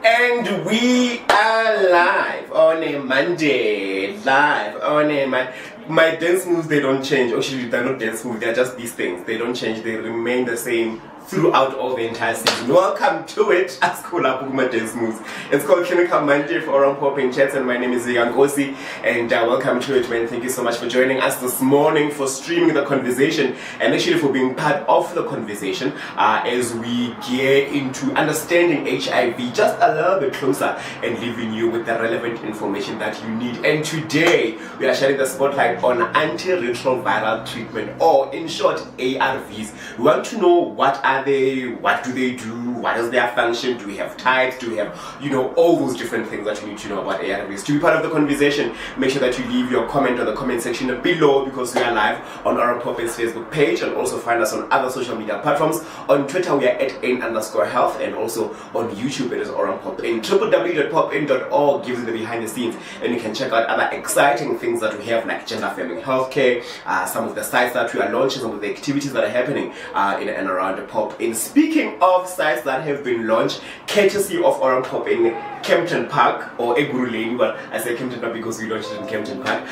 And we are live on a Monday, my dance moves, they don't change. Actually, they're not dance moves, they're just these things. They don't change, they remain the same throughout all the entire season. Welcome to it. It's called Dance Moves. It's called Clinical Monday for Oran Popping Chats, and my name is Nkosi, and welcome to it, man. Thank you so much for joining us this morning, for streaming the conversation, and actually for being part of the conversation as we get into understanding HIV just a little bit closer and leaving you with the relevant information that you need. And today we are sharing the spotlight on antiretroviral treatment, or in short ARVs. We want to know what are they, what do they do, what is their function, do we have types, do we have, all those different things that you need to know about ARVs. To be part of the conversation, make sure that you leave your comment on the comment section below, because we are live on Oran Popping's Facebook page, and also find us on other social media platforms. On Twitter we are at @n_health, and also on YouTube it is Oran Popping. www.popin.org gives you the behind the scenes, and you can check out other exciting things that we have, like gender affirming healthcare, some of the sites that we are launching, some of the activities that are happening in and around the pop. And speaking of sites that have been launched, courtesy of Oran Pop in Kempton Park, or Eguruleni, but I say Kempton Park because we launched it in Kempton Park.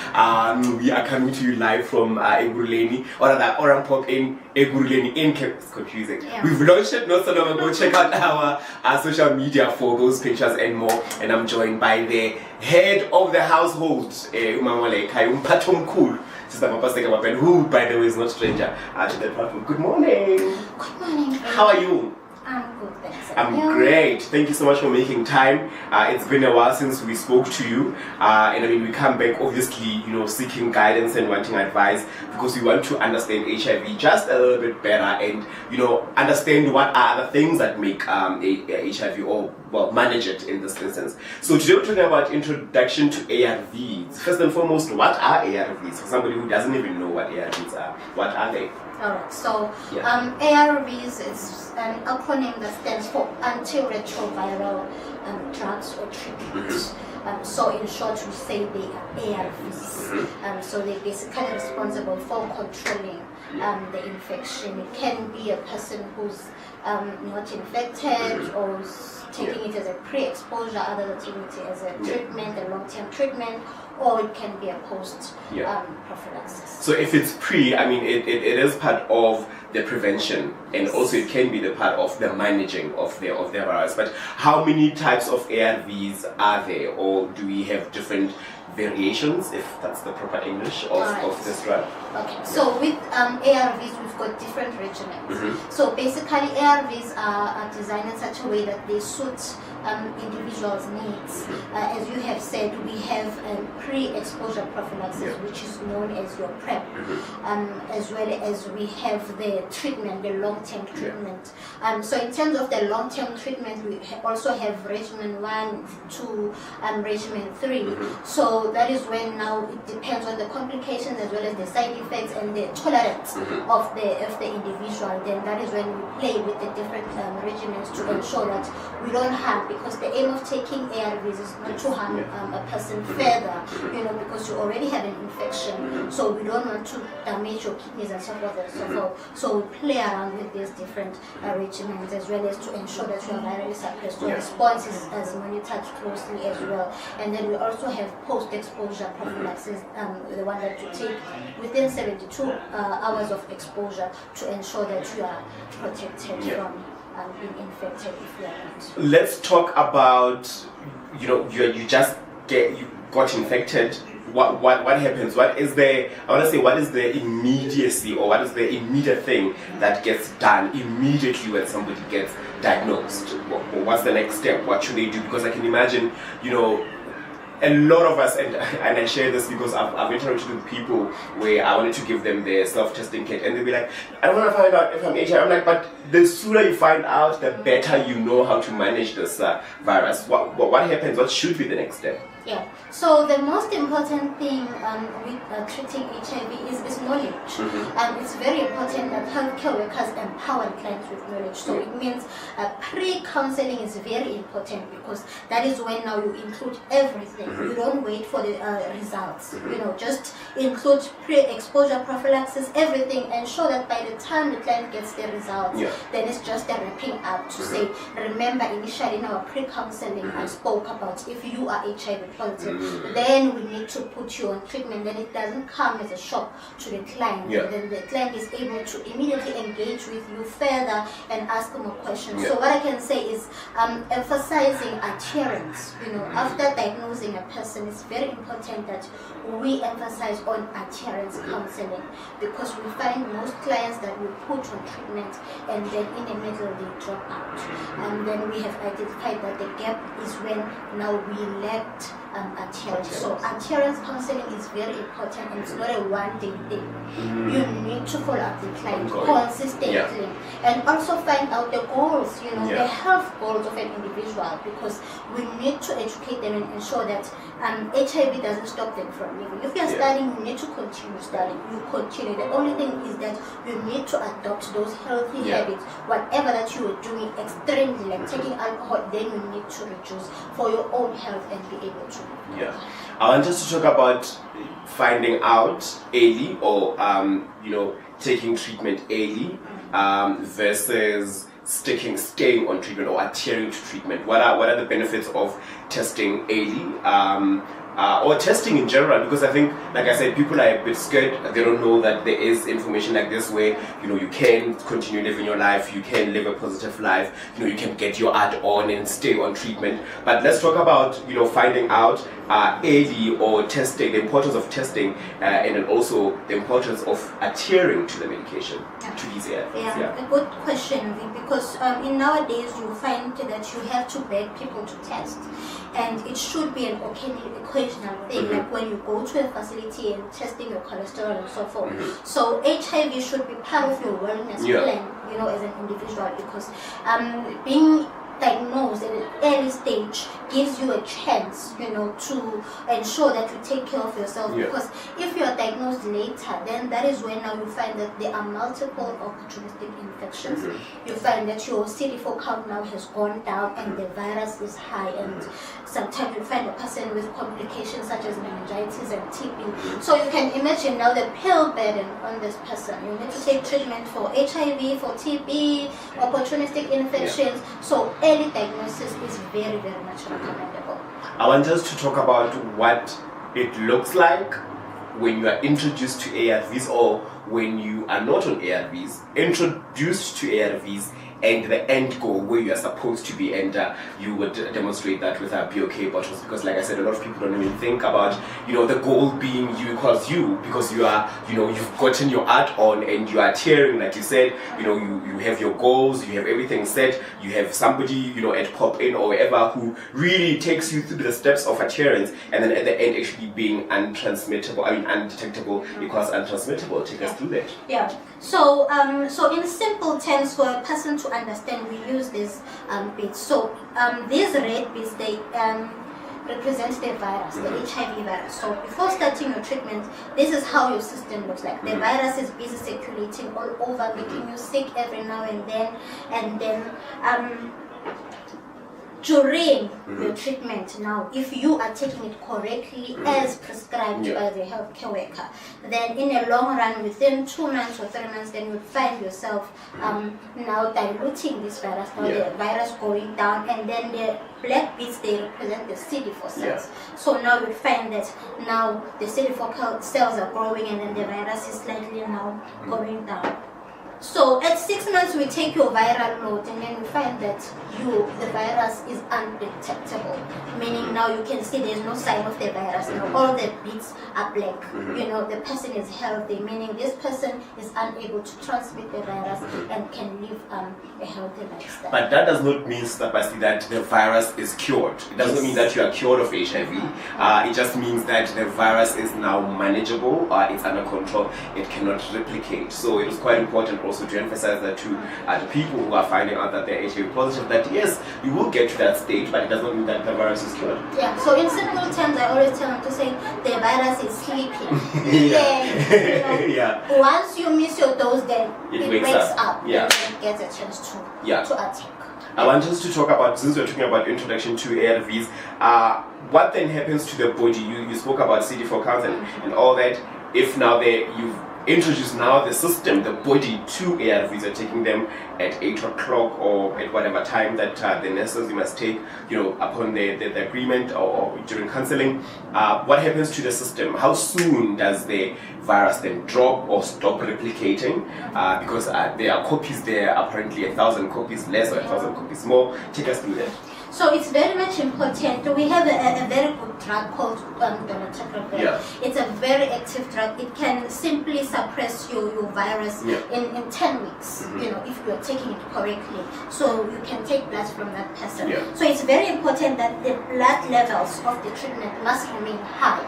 We are coming to you live from Eguruleni, or rather Oran Pop in Eguruleni in Kempton. It's confusing. Yeah. We've launched it not so long ago. Check out our social media for those pictures and more. And I'm joined by the head of the household, Sister Mapaseka Mabena, who, by the way, is not stranger to the platform. Good morning. Good morning. How are you? I'm good, thanks. I'm great. Thank you so much for making time. It's been a while since we spoke to you, and I mean, we come back obviously, seeking guidance and wanting advice, because we want to understand HIV just a little bit better, and understand what are the things that make HIV, or manage it in this instance. So today we're talking about introduction to ARVs. First and foremost, what are ARVs? For somebody who doesn't even know what ARVs are, what are they? Alright, so ARVs is an acronym that stands for antiretroviral drugs or treatments. So in short, we say they are ARVs. So they're basically responsible for controlling the infection. It can be a person who's not infected, or who's taking it as a pre-exposure, others are taking it as a treatment, a long-term treatment, or it can be a post prophylaxis. So if it's pre, I mean, it is part of the prevention, and also it can be the part of the managing of the virus. But how many types of ARVs are there, or do we have different variations, if that's the proper English, of this drug? Okay, so with ARVs, we've got different regimens. So basically, ARVs are designed in such a way that they suit individuals' needs. As you have said, we have pre-exposure prophylaxis, which is known as your PrEP, as well as we have the treatment, the long-term treatment. So in terms of the long-term treatment, we also have regimen 1, 2, and regimen 3. So that is when now it depends on the complications as well as the side effects and the tolerance of the individual. Then that is when we play with the different regimens to ensure that we don't harm, because the aim of taking ARVs is not to harm a person further, because you already have an infection. So we don't want to damage your kidneys and so forth and so forth. So we play around with these different regimens, as well as to ensure that you are virally suppressed. So response is monitored closely as well. And then we also have post-exposure prophylaxis, the one that you take within 72 hours of exposure, to ensure that you are protected from being infected if you are not. Let's talk about, you got infected. What happens? What is the immediacy, or what is the immediate thing that gets done immediately when somebody gets diagnosed? What's the next step? What should they do? Because I can imagine, a lot of us, and I share this because I've interacted with people where I wanted to give them their self-testing kit, and they'll be like, I want to find out if I'm HIV. I'm like, but the sooner you find out, the better you know how to manage this virus. What happens? What should be the next step? Yeah. So the most important thing with treating HIV is knowledge. It's very important that healthcare workers empower clients with knowledge. So it means pre-counseling is very important, because that is when now you include everything. You don't wait for the results. Just include pre-exposure prophylaxis, everything, and show that by the time the client gets the results, then it's just a wrapping up to say, remember initially in our pre-counseling I spoke about if you are HIV positive, then we need to put you on treatment. Then it doesn't come as a shock to the client. Then the client is able to immediately engage with you further and ask more questions. So what I can say is emphasizing adherence. After diagnosing a person, it's very important that we emphasize on adherence counseling, because we find most clients that we put on treatment and then in the middle they drop out. And then we have identified that the gap is when now we lacked adherence. So adherence counseling is very important, and it's not a one-day thing. You need to follow up the client consistently, and also find out the goals, the health goals of an individual, because we need to educate them and ensure that HIV doesn't stop them from living. If you are studying, you need to continue studying. You continue. The only thing is that you need to adopt those healthy habits. Whatever that you are doing extremely, like taking alcohol, then you need to reduce for your own health and be able to. I want us to talk about finding out early, or taking treatment early versus staying on treatment or adhering to treatment. What are the benefits of testing early? Or testing in general, because I think, like I said, people are a bit scared. They don't know that there is information like this where you can continue living your life, you can live a positive life, you can get your add-on and stay on treatment. But let's talk about finding out early, or testing, the importance of testing, and then also the importance of adhering to the medication, to these areas. A good question, because in nowadays you find that you have to beg people to test, and it should be an occasional thing, like when you go to a facility and testing your cholesterol and so forth. So HIV should be part of your wellness plan, as an individual, because being diagnosed at an early stage gives you a chance, to ensure that you take care of yourself. Because if you are diagnosed later, then that is when now you find that there are multiple opportunistic infections. You find that your CD4 count now has gone down and the virus is high, and sometimes you find a person with complications such as meningitis and TB. So you can imagine now the pill burden on this person. You need to take treatment for HIV, for TB, opportunistic infections. So early diagnosis is very, very much recommendable. I want us to talk about what it looks like when you are introduced to ARVs, or when you are not on ARVs, introduced to ARVs, and the end goal where you are supposed to be, and you would demonstrate that with our BOK bottles, because like I said, a lot of people don't even think about the goal being you, because you are you've gotten your add-on and you are adhering, like you said, you have your goals, you have everything set, you have somebody at pop-in or wherever who really takes you through the steps of adherence, and then at the end actually being undetectable equals untransmittable. Take us through that. So in simple terms, for a person to understand, we use these bits. So these red bits, they represent the virus, the HIV virus. So before starting your treatment, this is how your system looks like. The virus is busy circulating all over, making you sick every now and then. And then during your treatment, now, if you are taking it correctly as prescribed by the healthcare worker, then in a long run, within 2 months or 3 months, then you'll find yourself now diluting this virus, now the virus going down, and then the black bits, they represent the CD4 cells. So now you find that now the CD4 cells are growing, and then the virus is slightly now going down. So at 6 months, we take your viral load, and then we find that the virus is undetectable, meaning now you can see there's no sign of the virus. Now all the bits are black. The person is healthy, meaning this person is unable to transmit the virus and can live a healthy lifestyle. But that does not mean that the virus is cured. It doesn't mean that you are cured of HIV. It just means that the virus is now manageable, it's under control, it cannot replicate. So it is quite important also to emphasize that to the people who are finding out that they're HIV positive, that yes, you will get to that stage, but it does not mean that the virus is cured. Yeah, so in simple terms, I always tell them to say the virus is sleeping. Yeah. Once you miss your dose, then it wakes up. Yeah. And then gets a chance to attack. I want us to talk about, since we're talking about introduction to ARVs, what then happens to the body? You spoke about CD4 counts and all that. If now you've introduced now the system, the body to ARVs, you're taking them at 8 o'clock or at whatever time that the nurses must take, upon the agreement or during counseling. What happens to the system? How soon does the virus then drop or stop replicating? Because there are copies there, apparently 1,000 copies less or 1,000 copies more. Take us through that. So it's very much important. We have a very good drug called Antiretroviral. Yeah. It's a very active drug. It can simply suppress your virus in 10 weeks, if you're taking it correctly. So you can take blood from that person. Yeah. So it's very important that the blood levels of the treatment must remain high,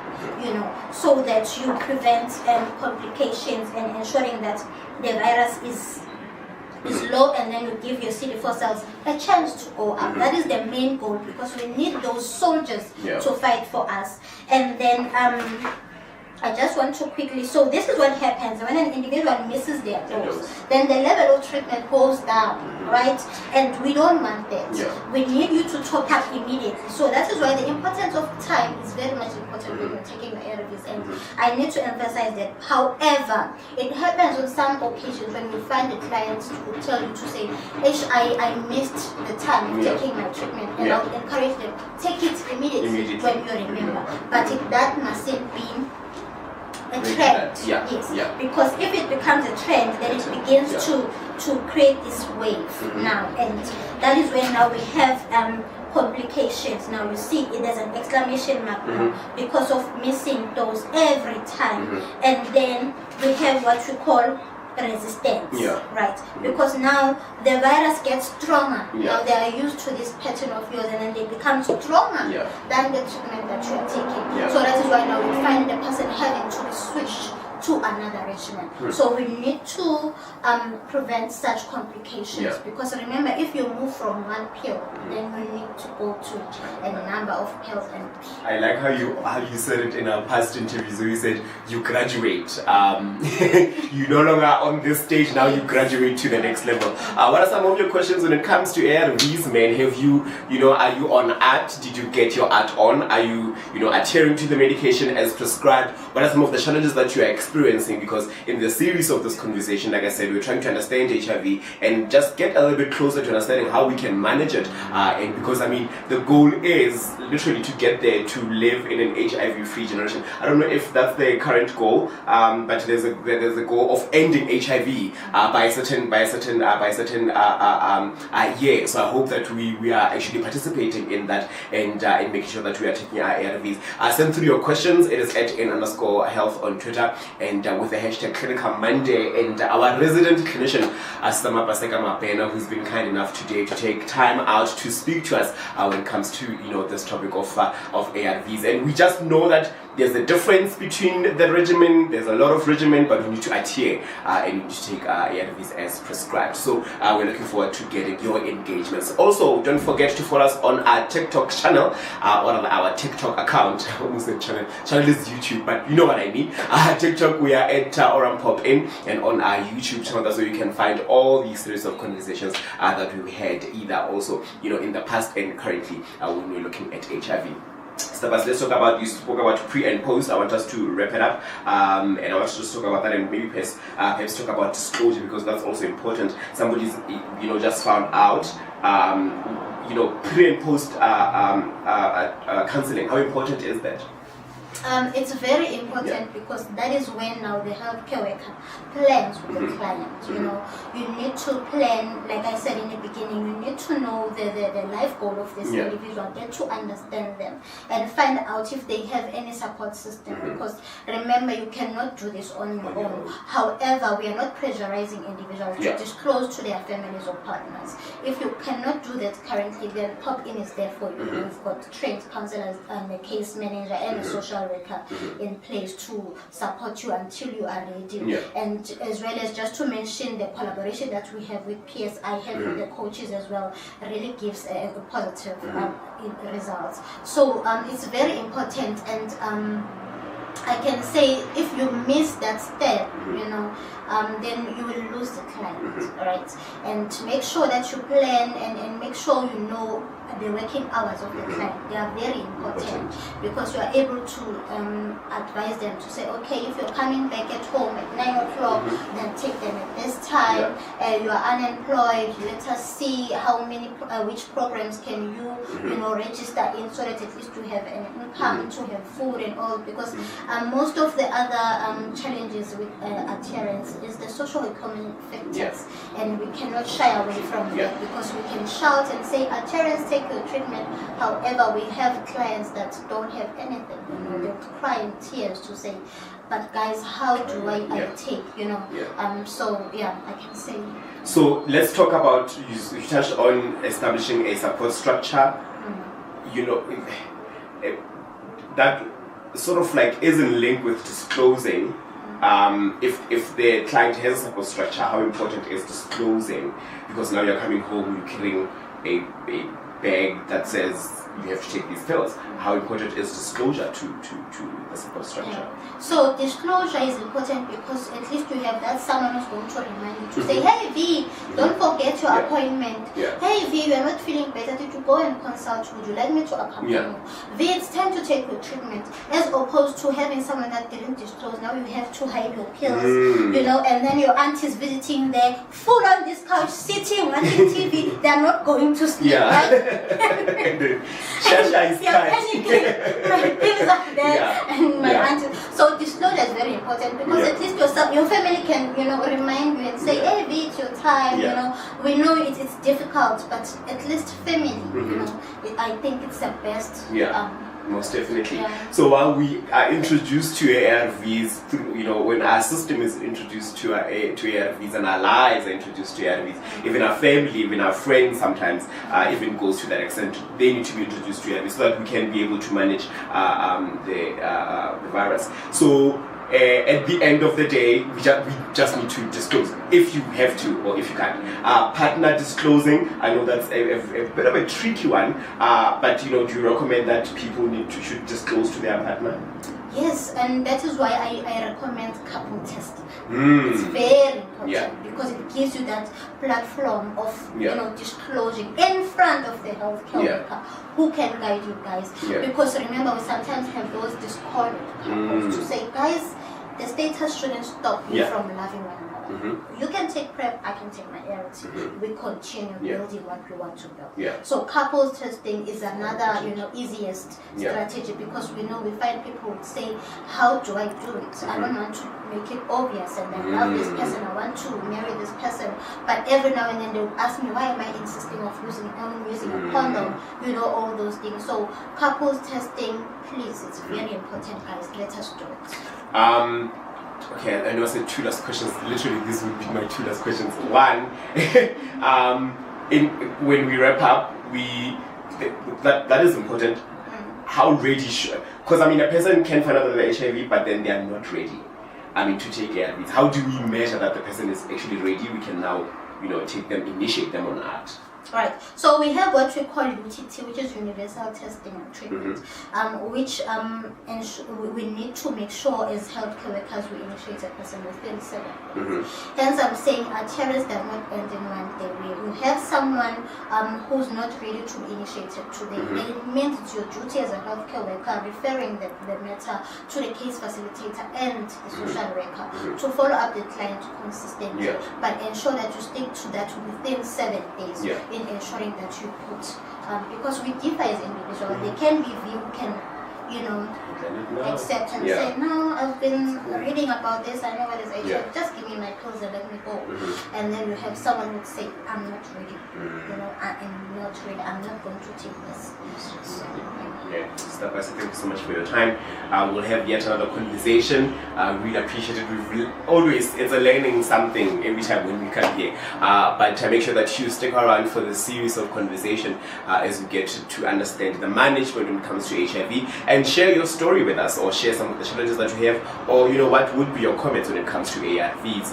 so that you prevent complications and ensuring that the virus is low, and then you give your CD4 cells a chance to go up. That is the main goal, because we need those soldiers to fight for us. And then I just want to quickly, so this is what happens when an individual misses their dose, then the level of treatment goes down, right? And we don't want that. We need you to top up immediately. So that is why the importance of time is very much important when you're taking the ARVs. And I need to emphasize that. However, it happens on some occasions when we find the clients who tell you to say, I missed the time of taking my treatment, and I would encourage them, take it immediately when you remember. But that mustn't be a trend, because if it becomes a trend, then it begins to create this wave now, and that is when now we have complications. Now you see there's an exclamation mark now because of missing those every time, and then we have what we call resistance, right? Because now the virus gets stronger. Now they are used to this pattern of yours, and then they become stronger than the treatment that you are taking. So that is why now we find the person having to be switched to another regimen. So we need to prevent such complications, because remember, if you move from one pill, then we need to go to a number of pills. And I like how you said it in our past interviews, where you said you graduate. You no longer on this stage, now you graduate to the next level. What are some of your questions when it comes to ARVs, man? Have you, are you on ART? Did you get your ART on? Are you, adhering to the medication as prescribed? What are some of the challenges that you are experiencing? Because in the series of this conversation, like I said, we're trying to understand HIV and just get a little bit closer to understanding how we can manage it. And because the goal is literally to get there, to live in an HIV-free generation. I don't know if that's the current goal, but there's a goal of ending HIV by a certain year. So I hope that we are actually participating in that and in making sure that we are taking our ARVs. Send through your questions. It is at @n_health on Twitter, and with the hashtag Clinical Monday, and our resident clinician, Mapaseka Mabena, who's been kind enough today to take time out to speak to us when it comes to this topic of ARVs. And we just know that there's a difference between the regimen. There's a lot of regimen, but we need to adhere and we need to take ARVs as prescribed. So we're looking forward to getting your engagements. Also, don't forget to follow us on our TikTok channel, on our TikTok account. I almost said channel is YouTube, but you know what I mean. TikTok, we are at Oram Pop In, and on our YouTube channel, that's where you can find all these series of conversations that we had either also in the past and currently when we're looking at HIV. Stabas, let's talk about, you spoke about pre and post. I want us to wrap it up, and I want to just talk about that, and maybe perhaps talk about disclosure, because that's also important. Somebody's just found out pre and post counseling. How important is that? It's very important, because that is when now the healthcare worker plans with the client. You need to plan, like I said in the beginning, you need to know the life goal of this individual, get to understand them, and find out if they have any support system, because remember, you cannot do this on your own. However, we are not pressurizing individuals to disclose to their families or partners. If you cannot do that currently, then Pop In is there for you. We've got trained counselors and a case manager and a social social worker in place to support you until you are ready. And as well as just to mention the collaboration that we have with PSI, have with the coaches as well, really gives a positive results. So it's very important, and I can say if you miss that step, then you will lose the client, right? And make sure that you plan and make sure you know the working hours of the client. They are very important because you are able to advise them to say, okay, if you're coming back at home at 9 o'clock, then take them at this time. You are unemployed, let us see how many, which programs can you, register in, so that at least you have an income, to have food and all, because most of the other challenges with adherence is the socio-economic factors, and we cannot shy away from that, because we can shout and say adherence, take your treatment. However, we have clients that don't have anything, they'll cry in tears to say, but guys, how do I take, so I can say. So let's talk about, you touched on establishing a support structure, that sort of like isn't linked with disclosing. If the client has a support structure, how important is disclosing? Because now you're coming home, you're carrying a bag that says you have to take these pills. How important is disclosure to the support structure? So disclosure is important because at least you have that someone who's going to remind you to say, hey V, don't forget your appointment. Hey V, you are not feeling better, did you go and consult? Would you like me to accompany you? V, it's time to take your treatment. As opposed to having someone that didn't disclose, now you have to hide your pills, and then your aunt is visiting there, full on this couch, sitting, watching TV, they're not going to sleep, right? Shasha is panicking. My pills are there, and my auntie. So disclosure is very important because at least your family can, remind you and say, hey, V, it's your time. We know it's difficult, but at least family, I think it's the best. Most definitely. So while we are introduced to ARVs through, when our system is introduced to ARVs and our lives are introduced to ARVs, even our family, even our friends sometimes even goes to that extent, they need to be introduced to ARVs so that we can be able to manage the virus. So at the end of the day, we just need to disclose if you have to or if you can't. Partner disclosing, I know that's a bit of a tricky one, but do you recommend that people should disclose to their partner? Yes, and that is why I recommend couple testing. It's very important because it gives you that platform of disclosing in front of the healthcare worker who can guide you guys. Because remember, we sometimes have those discordant couples to say, guys, the status shouldn't stop you from loving one another. You can take PrEP, I can take my ART. We continue building what we want to build. So couples testing is another, easiest strategy, because we know we find people would say, how do I do it? I don't want to make it obvious and I love this person, I want to marry this person, but every now and then they would ask me, why am I insisting of using a condom? All those things. So couples testing, please, it's very important, guys. Let us do it. Okay, I know I said 2 last questions. Literally, this would be my 2 last questions. One, when we wrap up, that is important. How ready should? Because a person can find out that they're HIV, but then they are not ready. To take ARVs. How do we measure that the person is actually ready? We can now, initiate them on art. Right. So we have what we call UTT, which is universal testing and treatment, which we need to make sure as healthcare workers we initiate a person within 7 days. Hence, I'm saying adherence does not end in one day. We have someone who's not ready to be initiated today, and it means it's your duty as a healthcare worker referring the matter to the case facilitator and the social worker to follow up the client consistently, but ensure that you stick to that within 7 days. In ensuring that you put, because we differ as individuals, they can be viewed, can accept and say, no, I've been reading about this, I know what is HIV, just give me my pills and let me go. And then you have someone who would say, I'm not ready, I am not ready, I'm not going to take this. Step-by-step, thank you so much for your time. We'll have yet another conversation. Really appreciate it. It's a learning something every time when we come here. But make sure that you stick around for the series of conversation as we get to understand the management when it comes to HIV. And and share your story with us, or share some of the challenges that you have, or what would be your comments when it comes to ARVs,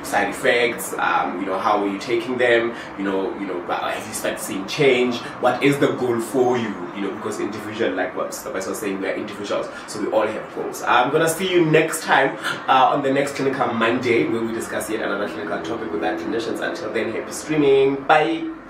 side effects, how are you taking them, have you started seeing change, what is the goal for you, because individual, like what Mr. was saying, we are individuals, so we all have goals. I'm gonna see you next time on the next Clinical Monday, where we discuss yet another clinical topic with our clinicians. Until then, happy streaming, bye.